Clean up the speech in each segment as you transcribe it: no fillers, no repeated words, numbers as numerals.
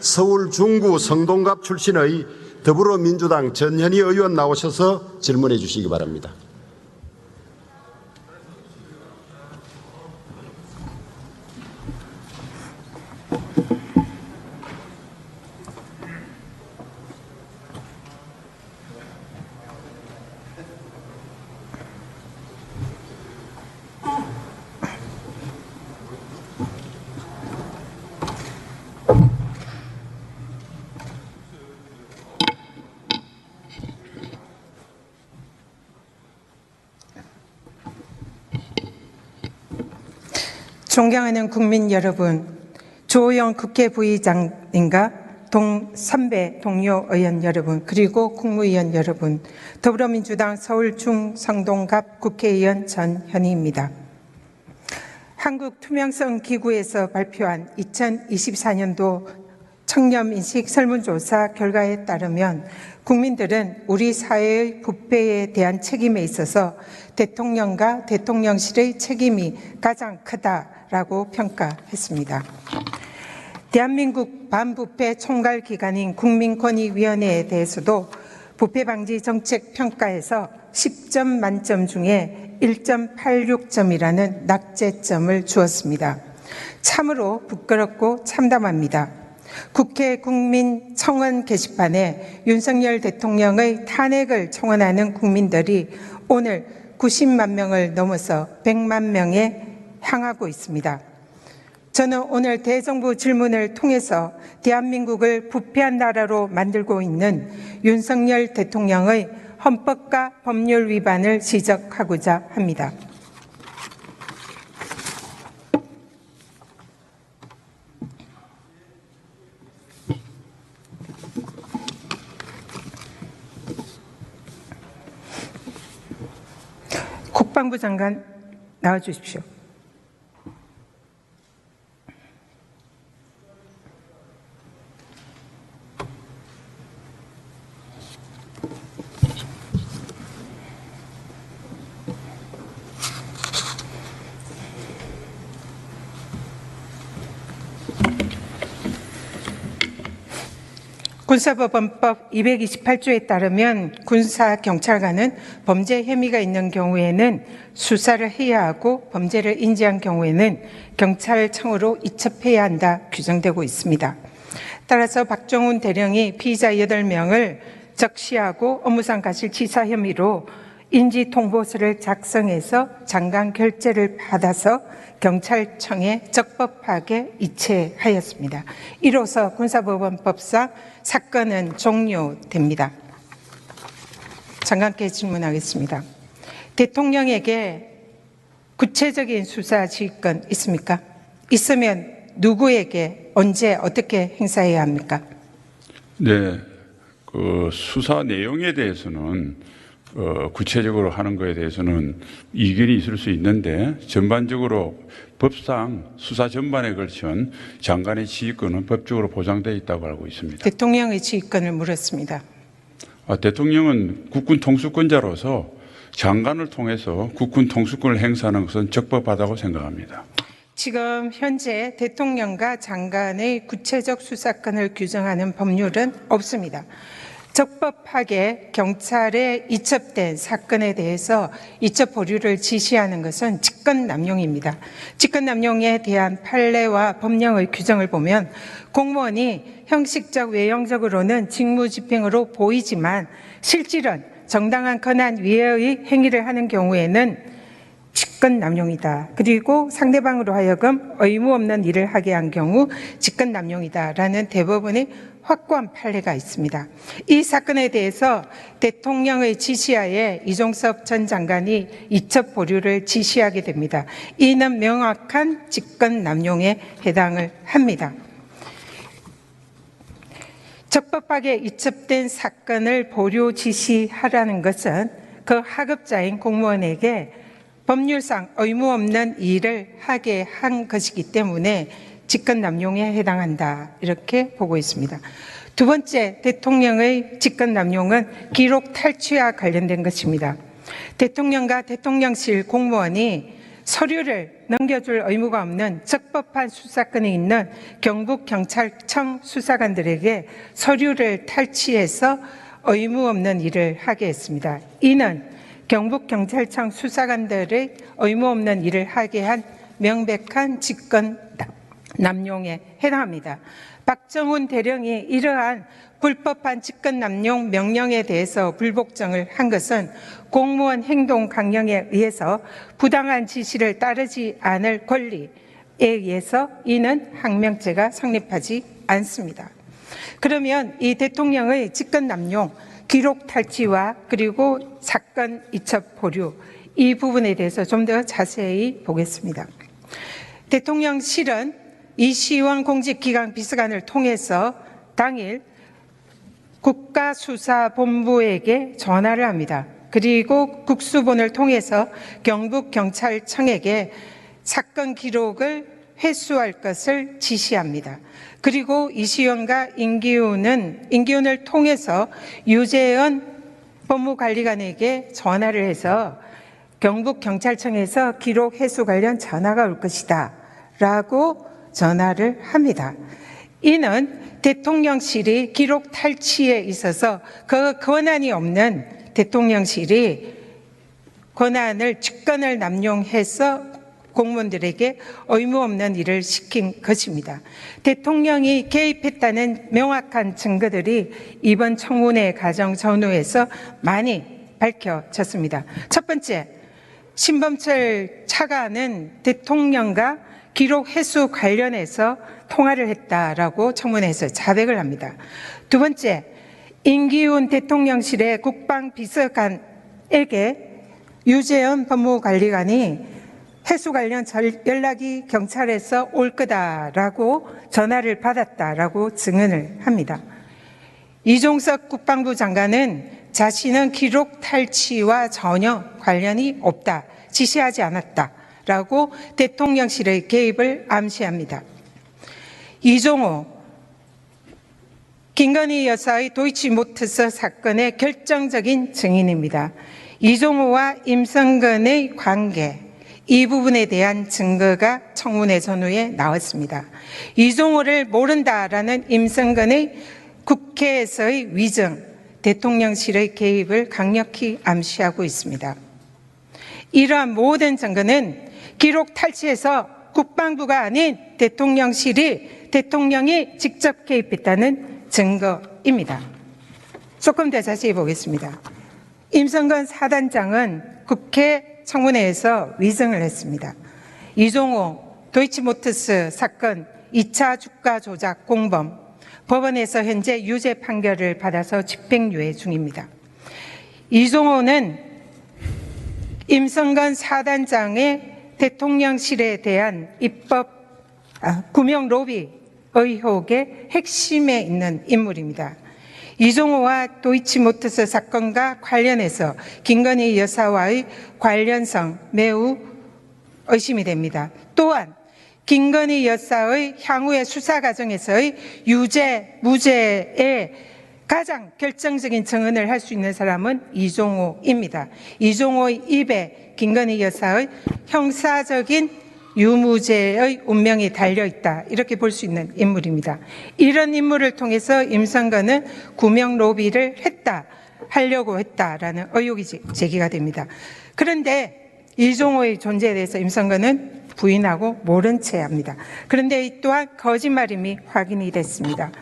서울 중구 성동갑 출신의 더불어민주당 전현희 의원 나오셔서 질문해 주시기 바랍니다. 존경하는 국민 여러분, 조호영 국회 부의장님과 선배 동료 의원 여러분, 그리고 국무위원 여러분, 더불어민주당 서울 중성동갑 국회의원 전현희입니다. 한국투명성기구에서 발표한 2024년도 청렴인식 설문조사 결과에 따르면 국민들은 우리 사회의 부패에 대한 책임에 있어서 대통령과 대통령실의 책임이 가장 크다라고 평가했습니다. 대한민국 반부패 총괄기관인 국민권익위원회에 대해서도 부패방지 정책 평가에서 10점 만점 중에 1.86점이라는 낙제점을 주었습니다. 참으로 부끄럽고 참담합니다. 국회 국민청원 게시판에 윤석열 대통령의 탄핵을 청원하는 국민들이 오늘 90만 명을 넘어서 100만 명에 향하고 있습니다. 저는 오늘 대정부 질문을 통해서 대한민국을 부패한 나라로 만들고 있는 윤석열 대통령의 헌법과 법률 위반을 지적하고자 합니다. 국방부 장관 나와 주십시오. 군사법원법 228조에 따르면 군사경찰관은 범죄 혐의가 있는 경우에는 수사를 해야 하고 범죄를 인지한 경우에는 경찰청으로 이첩해야 한다 규정되고 있습니다. 따라서 박정훈 대령이 피의자 8명을 적시하고 업무상 과실치사 혐의로 인지통보서를 작성해서 장관 결재를 받아서 경찰청에 적법하게 이체하였습니다. 이로써 군사법원법상 사건은 종료됩니다. 장관께 질문하겠습니다. 대통령에게 구체적인 수사 지휘권 있습니까? 있으면 누구에게 언제 어떻게 행사해야 합니까? 네, 수사 내용에 대해서는 구체적으로 하는 것에 대해서는 이견이 있을 수 있는데 전반적으로 법상 수사 전반에 걸친 장관의 지휘권은 법적으로 보장되어 있다고 알고 있습니다. 대통령의 지휘권을 물었습니다. 대통령은 국군 통수권자로서 장관을 통해서 국군 통수권을 행사하는 것은 적법하다고 생각합니다. 지금 현재 대통령과 장관의 구체적 수사권을 규정하는 법률은 없습니다. 적법하게 경찰에 이첩된 사건에 대해서 이첩 보류를 지시하는 것은 직권남용입니다. 직권남용에 대한 판례와 법령의 규정을 보면 공무원이 형식적 외형적으로는 직무집행으로 보이지만 실질은 정당한 권한 위에의 행위를 하는 경우에는 직권남용이다. 그리고 상대방으로 하여금 의무 없는 일을 하게 한 경우 직권남용이다라는 대법원의 확고한 판례가 있습니다. 이 사건에 대해서 대통령의 지시하에 이종섭 전 장관이 이첩 보류를 지시하게 됩니다. 이는 명확한 직권남용에 해당을 합니다. 적법하게 이첩된 사건을 보류 지시하라는 것은 그 하급자인 공무원에게 법률상 의무 없는 일을 하게 한 것이기 때문에 직권남용에 해당한다 이렇게 보고 있습니다. 두 번째, 대통령의 직권남용은 기록 탈취와 관련된 것입니다. 대통령과 대통령실 공무원이 서류를 넘겨줄 의무가 없는 적법한 수사권이 있는 경북경찰청 수사관들에게 서류를 탈취해서 의무 없는 일을 하게 했습니다. 이는 경북경찰청 수사관들의 의무 없는 일을 하게 한 명백한 직권 남용에 해당합니다. 박정훈 대령이 이러한 불법한 직권 남용 명령에 대해서 불복종을 한 것은 공무원 행동 강령에 의해서 부당한 지시를 따르지 않을 권리에 의해서 이는 항명죄가 성립하지 않습니다. 그러면 이 대통령의 직권 남용, 기록 탈취와 그리고 사건 이첩 보류 이 부분에 대해서 좀 더 자세히 보겠습니다. 대통령실은 이시원 공직기강 비서관을 통해서 당일 국가수사본부에게 전화를 합니다. 그리고 국수본을 통해서 경북경찰청에게 사건 기록을 회수할 것을 지시합니다. 그리고 이시원과 인기훈을 통해서 유재현 법무관리관에게 전화를 해서 경북경찰청에서 기록 회수 관련 전화가 올 것이다 라고 전화를 합니다. 이는 대통령실이 기록 탈취에 있어서 그 권한이 없는 대통령실이 권한을 직권을 남용해서 공무원들에게 의무 없는 일을 시킨 것입니다. 대통령이 개입했다는 명확한 증거들이 이번 청문회 과정 전후에서 많이 밝혀졌습니다. 첫 번째, 신범철 차관은 대통령과 기록 회수 관련해서 통화를 했다라고 청문회에서 자백을 합니다. 두 번째, 인기훈 대통령실의 국방비서관에게 유재현 법무관리관이 회수 관련 연락이 경찰에서 올 거다라고 전화를 받았다라고 증언을 합니다. 이종석 국방부 장관은 자신은 기록 탈취와 전혀 관련이 없다, 지시하지 않았다라고 대통령실의 개입을 암시합니다. 이종호, 김건희 여사의 도이치모터스 사건의 결정적인 증인입니다. 이종호와 임성근의 관계, 이 부분에 대한 증거가 청문회 전후에 나왔습니다. 이종호를 모른다라는 임성근의 국회에서의 위증, 대통령실의 개입을 강력히 암시하고 있습니다. 이러한 모든 증거는 기록 탈취에서 국방부가 아닌 대통령이 직접 개입했다는 증거입니다. 조금 더 자세히 보겠습니다. 임성근 사단장은 국회 청문회에서 위증을 했습니다. 이종호 도이치모터스 사건 2차 주가 조작 공범, 법원에서 현재 유죄 판결을 받아서 집행유예 중입니다. 이종호는 임성근 사단장의 대통령실에 대한 구명 로비 의혹의 핵심에 있는 인물입니다. 이종호와 도이치모터스 사건과 관련해서 김건희 여사와의 관련성 매우 의심이 됩니다. 또한 김건희 여사의 향후의 수사 과정에서의 유죄, 무죄에 가장 결정적인 증언을 할 수 있는 사람은 이종호입니다. 이종호의 입에 김건희 여사의 형사적인 유무죄의 운명이 달려있다, 이렇게 볼 수 있는 인물입니다. 이런 인물을 통해서 임성근은 구명 로비를 하려고 했다라는 의혹이 제기가 됩니다. 그런데 이종호의 존재에 대해서 임성근은 부인하고 모른 채 합니다. 그런데 이 또한 거짓말임이 확인이 됐습니다.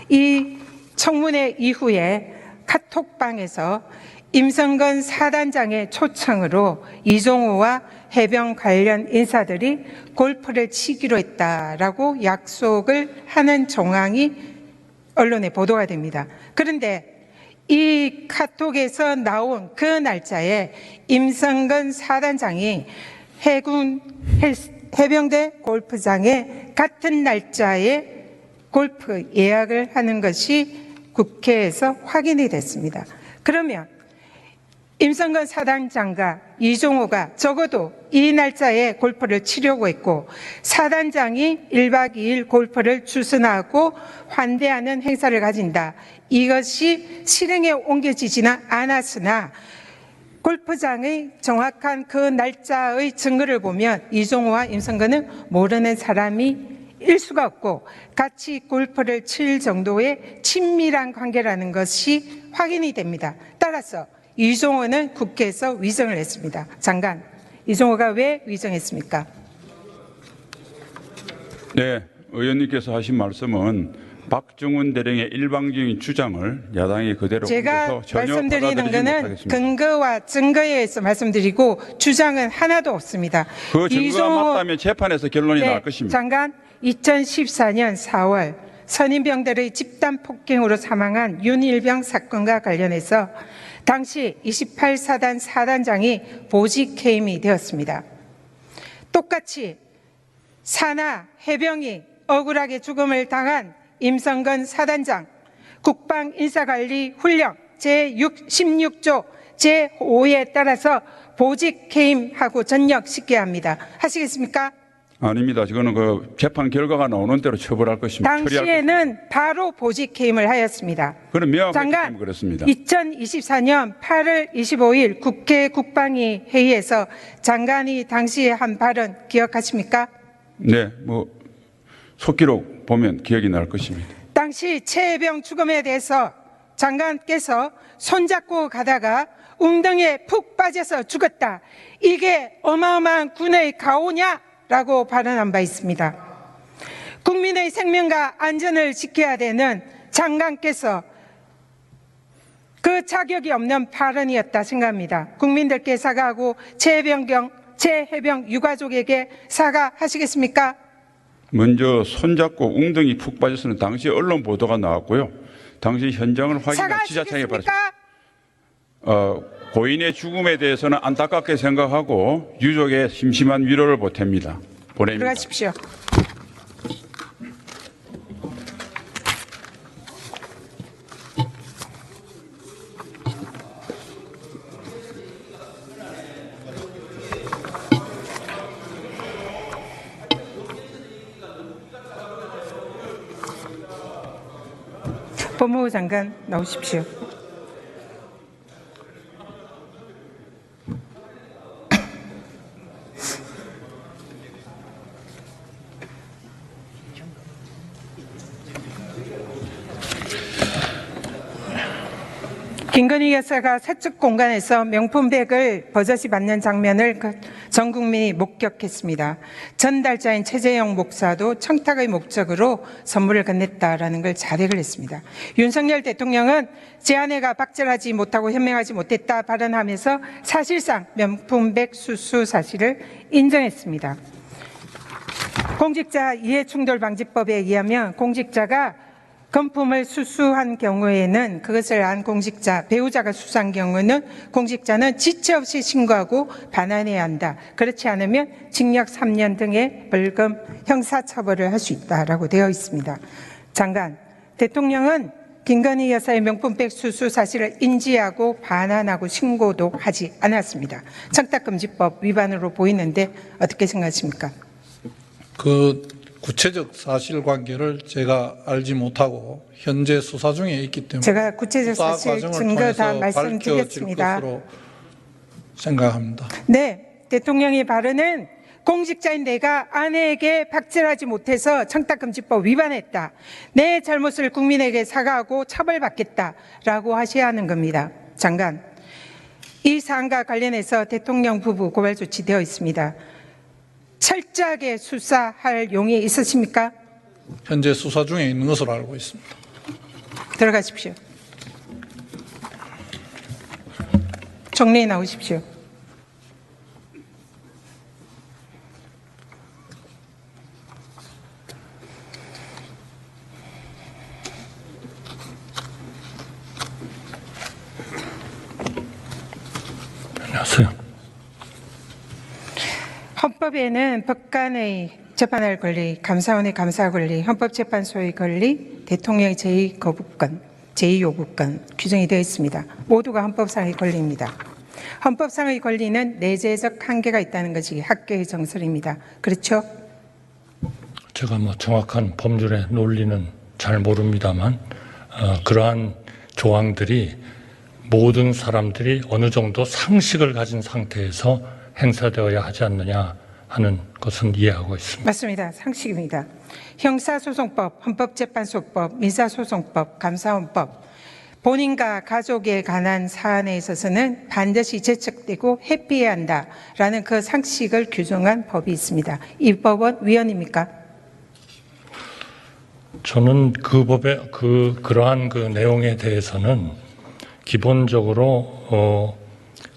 이 청문회 이후에 카톡방에서 임성근 사단장의 초청으로 이종호와 해병 관련 인사들이 골프를 치기로 했다라고 약속을 하는 정황이 언론에 보도가 됩니다. 그런데 이 카톡에서 나온 그 날짜에 임성근 사단장이 해병대 골프장에 같은 날짜에 골프 예약을 하는 것이 국회에서 확인이 됐습니다. 그러면 임성근 사단장과 이종호가 적어도 이 날짜에 골프를 치려고 했고, 사단장이 1박 2일 골프를 주선하고 환대하는 행사를 가진다, 이것이 실행에 옮겨지지는 않았으나 골프장의 정확한 그 날짜의 증거를 보면 이종호와 임성근은 모르는 사람이 일 수가 없고 같이 골프를 칠 정도의 친밀한 관계라는 것이 확인이 됩니다. 따라서 이종호는 국회에서 위정을 했습니다. 장관, 이종호가 왜 위정했습니까? 네, 의원님께서 하신 말씀은 박정훈 대령의 일방적인 주장을 야당이 그대로 제가 옮겨서 전혀 말씀드리는 받아들이지 것은 못하겠습니다. 근거와 증거에 의해서 말씀드리고 주장은 하나도 없습니다. 그 증거가 이종호- 맞다면 재판에서 결론이 네, 날 것입니다. 장관, 2014년 4월 선임병들의 집단 폭행으로 사망한 윤일병 사건과 관련해서 당시 28사단 사단장이 보직 해임이 되었습니다. 똑같이 산하 해병이 억울하게 죽음을 당한 임성근 사단장 국방인사관리 훈령 제16조 제5에 따라서 보직 해임하고 전역시켜야 합니다. 하시겠습니까? 아닙니다. 이거는 그 재판 결과가 나오는 대로 처벌할 것입니다. 처리할 것입니다. 당시에는 바로 보직 해임을 하였습니다. 그는 명확하기 장관, 때문에 그렇습니다. 2024년 8월 25일 국회 국방위 회의에서 장관이 당시에 한 발언 기억하십니까? 네, 뭐 속기록 보면 기억이 날 것입니다. 당시 최혜병 죽음에 대해서 장관께서 손잡고 가다가 웅덩이에 푹 빠져서 죽었다. 이게 어마어마한 군의 가오냐라고 발언한 바 있습니다. 국민의 생명과 안전을 지켜야 되는 장관께서 그 자격이 없는 발언이었다 생각합니다. 국민들께 사과하고 최혜병 유가족에게 사과하시겠습니까? 먼저 손잡고 웅덩이 푹 빠져서는 당시 언론 보도가 나왔고요. 당시 현장을 확인한 지자체에 사과하시겠습니까? 고인의 죽음에 대해서는 안타깝게 생각하고 유족의 심심한 위로를 보냅니다. 들어가십시오. 법무부 장관 나오십시오. 김건희 여사가 사측 공간에서 명품백을 버젓이 받는 장면을 전 국민이 목격했습니다. 전달자인 최재형 목사도 청탁의 목적으로 선물을 건넸다라는 걸 자백을 했습니다. 윤석열 대통령은 제 아내가 박절하지 못하고 현명하지 못했다 발언하면서 사실상 명품백 수수 사실을 인정했습니다. 공직자 이해충돌방지법에 의하면 공직자가 금품을 수수한 경우에는 그것을 안 공직자, 배우자가 수수한 경우는 공직자는 지체 없이 신고하고 반환해야 한다. 그렇지 않으면 징역 3년 등의 벌금 형사처벌을 할 수 있다라고 되어 있습니다. 장관, 대통령은 김건희 여사의 명품백 수수 사실을 인지하고 반환하고 신고도 하지 않았습니다. 청탁금지법 위반으로 보이는데 어떻게 생각하십니까? 구체적 사실관계를 제가 알지 못하고 현재 수사 중에 있기 때문에 제가 구체적 수사 사실 과정을 증거 다 통해서 말씀드렸습니다. 밝혀질 것으로 생각합니다. 네, 대통령의 발언은 공직자인 내가 아내에게 박절하지 못해서 청탁금지법 위반했다. 내 잘못을 국민에게 사과하고 처벌받겠다라고 하셔야 하는 겁니다. 장관, 이 사안과 관련해서 대통령 부부 고발 조치되어 있습니다. 철저하게 수사할 용의 있으십니까? 현재 수사 중에 있는 것으로 알고 있습니다. 들어가십시오. 정리해 나오십시오. 안녕하세요. 헌법에는 법관의 재판할 권리, 감사원의 감사 권리, 헌법재판소의 권리, 대통령의 제2거부권, 제2요구권 규정이 되어 있습니다. 모두가 헌법상의 권리입니다. 헌법상의 권리는 내재적 한계가 있다는 것이 학계의 정설입니다. 그렇죠? 제가 뭐 정확한 법률의 논리는 잘 모릅니다만 그러한 조항들이 모든 사람들이 어느 정도 상식을 가진 상태에서 행사되어야 하지 않느냐 하는 것은 이해하고 있습니다. 맞습니다. 상식입니다. 형사소송법, 헌법재판소법, 민사소송법, 감사원법, 본인과 가족에 관한 사안에 있어서는 반드시 제척되고 회피해야 한다라는 그 상식을 규정한 법이 있습니다. 이 법은 위헌입니까? 저는 그 법의 그러한 그 내용에 대해서는 기본적으로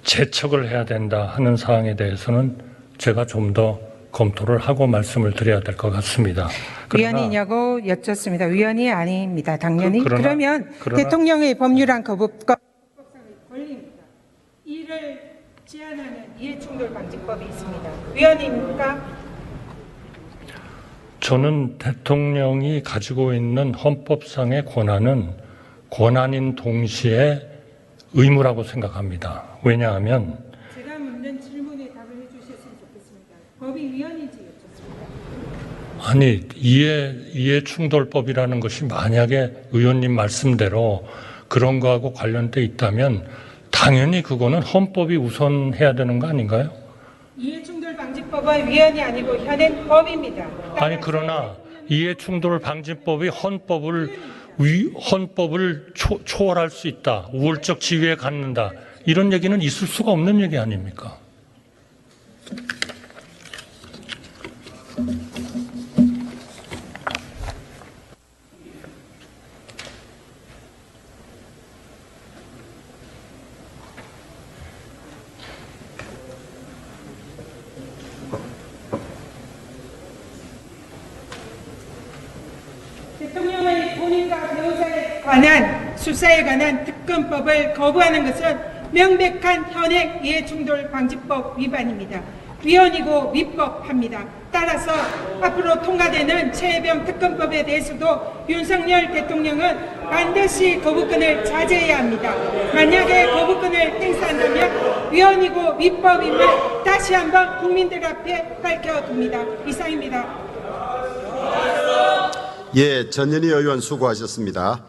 제척을 해야 된다 하는 사항에 대해서는 제가 좀 더 검토를 하고 말씀을 드려야 될 것 같습니다. 위헌이냐고 여쭙습니다. 위헌이 아닙니다. 당연히. 그러나 대통령의 법률안 거부법상의 권리입니다. 이를 제한하는 이해충돌방지법이 있습니다. 위헌입니까? 저는 대통령이 가지고 있는 헌법상의 권한은 권한인 동시에 의무라고 생각합니다. 왜냐하면 제가 묻는 질문에 답을 해주셨으면 좋겠습니다. 법이 위헌인지 여쭙습니다. 아니 이해충돌법이라는 것이 만약에 의원님 말씀대로 그런 거하고 관련돼 있다면 당연히 그거는 헌법이 우선해야 되는 거 아닌가요? 이해충돌방지법은 위헌이 아니고 현행 법입니다. 아니 그러나 이해충돌방지법이 헌법을 초월할 수 있다, 우월적 지위에 갖는다 이런 얘기는 있을 수가 없는 얘기 아닙니까? 대통령의 본인과 배우자에 관한 수사에 관한 특검법을 거부하는 것은 명백한 현행 이해충돌방지법 위반입니다. 위헌이고 위법합니다. 따라서 앞으로 통과되는 최혜병 특검법에 대해서도 윤석열 대통령은 반드시 거부권을 자제해야 합니다. 만약에 거부권을 행사한다면 위헌이고 위법임을 다시 한번 국민들 앞에 밝혀둡니다. 이상입니다. 예, 전현희 의원 수고하셨습니다.